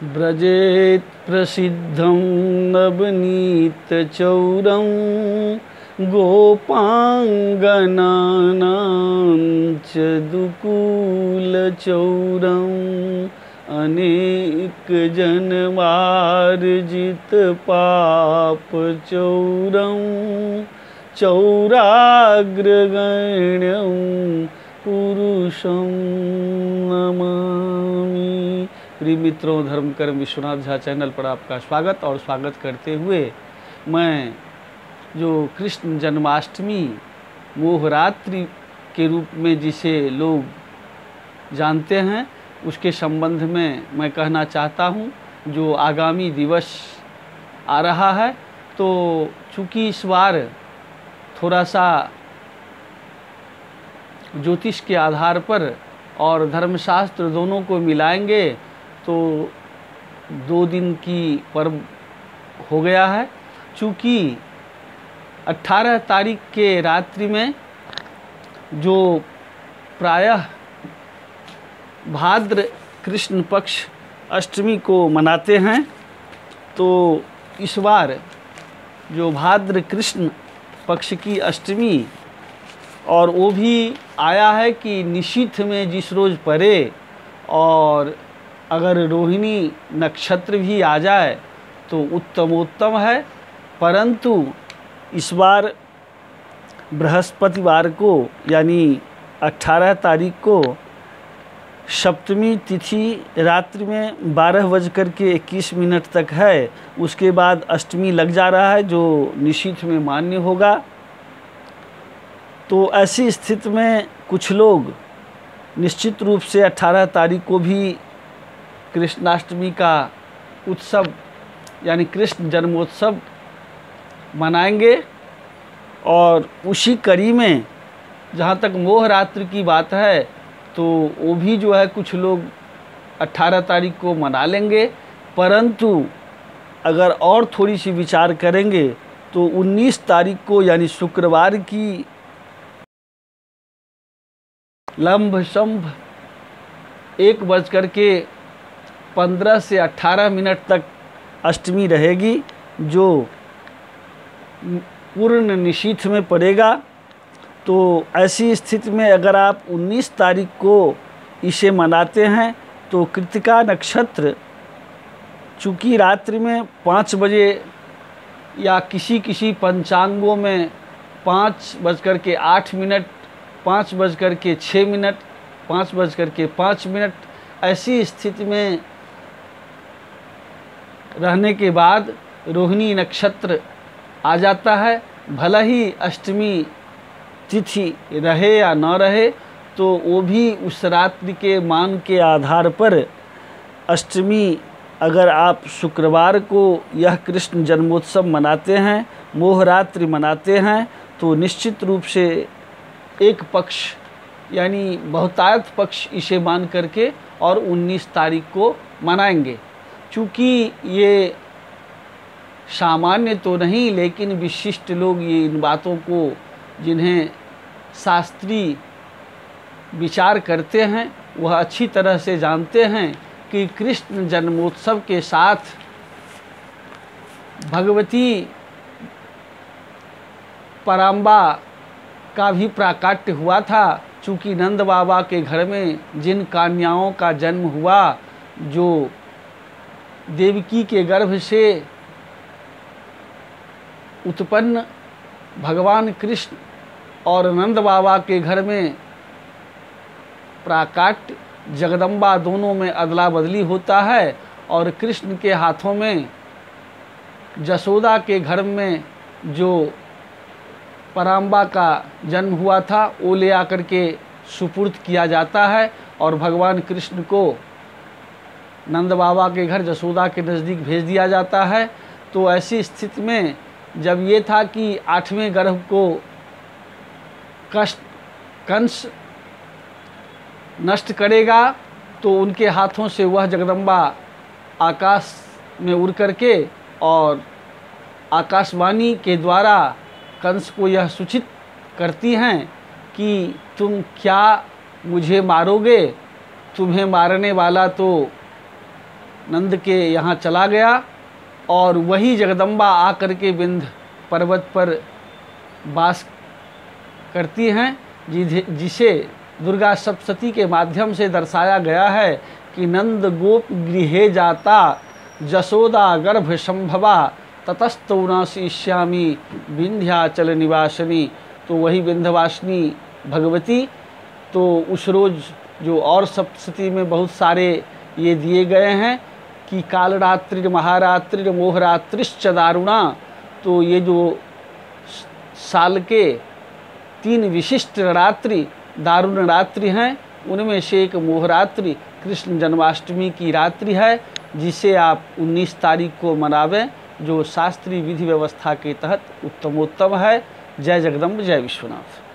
व्रजेत् प्रसिद्धं नवनीतचौरं गोपाङ्गनानां च दुकूलचौरम् अनेकजन्मार्जितपापचौरं चौराग्रगण्यं पुरुषं नमामि। प्रिय मित्रों, धर्म कर्म विश्वनाथ झा चैनल पर आपका स्वागत और स्वागत करते हुए मैं जो कृष्ण जन्माष्टमी मोहरात्रि के रूप में जिसे लोग जानते हैं उसके संबंध में मैं कहना चाहता हूं। जो आगामी दिवस आ रहा है, तो चूँकि इस बार थोड़ा सा ज्योतिष के आधार पर और धर्मशास्त्र दोनों को मिलाएंगे तो 2 दिन की पर्व हो गया है। चूँकि 18 तारीख के रात्रि में जो प्रायः भाद्र कृष्ण पक्ष अष्टमी को मनाते हैं, तो इस बार जो भाद्र कृष्ण पक्ष की अष्टमी और वो भी आया है कि निशीथ में जिस रोज़ पड़े और अगर रोहिणी नक्षत्र भी आ जाए तो उत्तमोत्तम है। परंतु इस बार बृहस्पतिवार को यानी 18 तारीख को सप्तमी तिथि रात्रि में 12:21 तक है। उसके बाद अष्टमी लग जा रहा है जो निशीथ में मान्य होगा। तो ऐसी स्थिति में कुछ लोग निश्चित रूप से 18 तारीख को भी कृष्णाष्टमी का उत्सव यानी कृष्ण जन्मोत्सव मनाएंगे। और उसी कड़ी में जहाँ तक मोहरात्रि की बात है तो वो भी जो है कुछ लोग 18 तारीख को मना लेंगे। परंतु अगर और थोड़ी सी विचार करेंगे तो 19 तारीख को यानी शुक्रवार की लंब शंभ 1:15 से 18 तक अष्टमी रहेगी, जो पूर्ण निशीथ में पड़ेगा। तो ऐसी स्थिति में अगर आप 19 तारीख को इसे मनाते हैं तो कृतिका नक्षत्र चूँकि रात्रि में 5 बजे या किसी पंचांगों में 5:08, 5:06, 5:05 ऐसी स्थिति में रहने के बाद रोहिणी नक्षत्र आ जाता है। भला ही अष्टमी तिथि रहे या न रहे, तो वो भी उस रात्रि के मान के आधार पर अष्टमी अगर आप शुक्रवार को यह कृष्ण जन्मोत्सव मनाते हैं, मोहरात्रि मनाते हैं, तो निश्चित रूप से एक पक्ष यानी बहुतायत पक्ष इसे मान करके और 19 तारीख को मनाएंगे। चूँकि ये सामान्य तो नहीं, लेकिन विशिष्ट लोग ये इन बातों को जिन्हें शास्त्रीय विचार करते हैं वह अच्छी तरह से जानते हैं कि कृष्ण जन्मोत्सव के साथ भगवती पराम्बा का भी प्राकट्य हुआ था। चूँकि नंद बाबा के घर में जिन कन्याओं का जन्म हुआ, जो देवकी के गर्भ से उत्पन्न भगवान कृष्ण और नंद बाबा के घर में प्राकट्य जगदम्बा, दोनों में अदला बदली होता है। और कृष्ण के हाथों में जसोदा के घर में जो पराम्बा का जन्म हुआ था वो ले आकर के सुपुर्द किया जाता है और भगवान कृष्ण को नंद बाबा के घर जसोदा के नज़दीक भेज दिया जाता है। तो ऐसी स्थिति में जब ये था कि 8वें गर्भ को कंस नष्ट करेगा, तो उनके हाथों से वह जगदम्बा आकाश में उड़ करके और आकाशवाणी के द्वारा कंस को यह सूचित करती हैं कि तुम क्या मुझे मारोगे, तुम्हें मारने वाला तो नंद के यहाँ चला गया और वही जगदम्बा आकर के विंध्य पर्वत पर वास करती हैं, जिसे दुर्गा सप्तशती के माध्यम से दर्शाया गया है कि नंद गोप गृहे जाता जसोदा गर्भ संभवा ततस्तौ नाशिष्यामि विंध्याचल निवासिनी। तो वही विंध्यवासिनी भगवती, तो उस रोज जो और सप्तशती में बहुत सारे ये दिए गए हैं कि कालरात्रि महारात्रि मोहरात्रिश्च दारुणा। तो ये जो साल के 3 विशिष्ट रात्रि दारुण रात्रि हैं, उनमें से एक मोहरात्रि कृष्ण जन्माष्टमी की रात्रि है, जिसे आप 19 तारीख को मनावें, जो शास्त्रीय विधि व्यवस्था के तहत उत्तमोत्तम है। जय जगदम्ब, जय विश्वनाथ।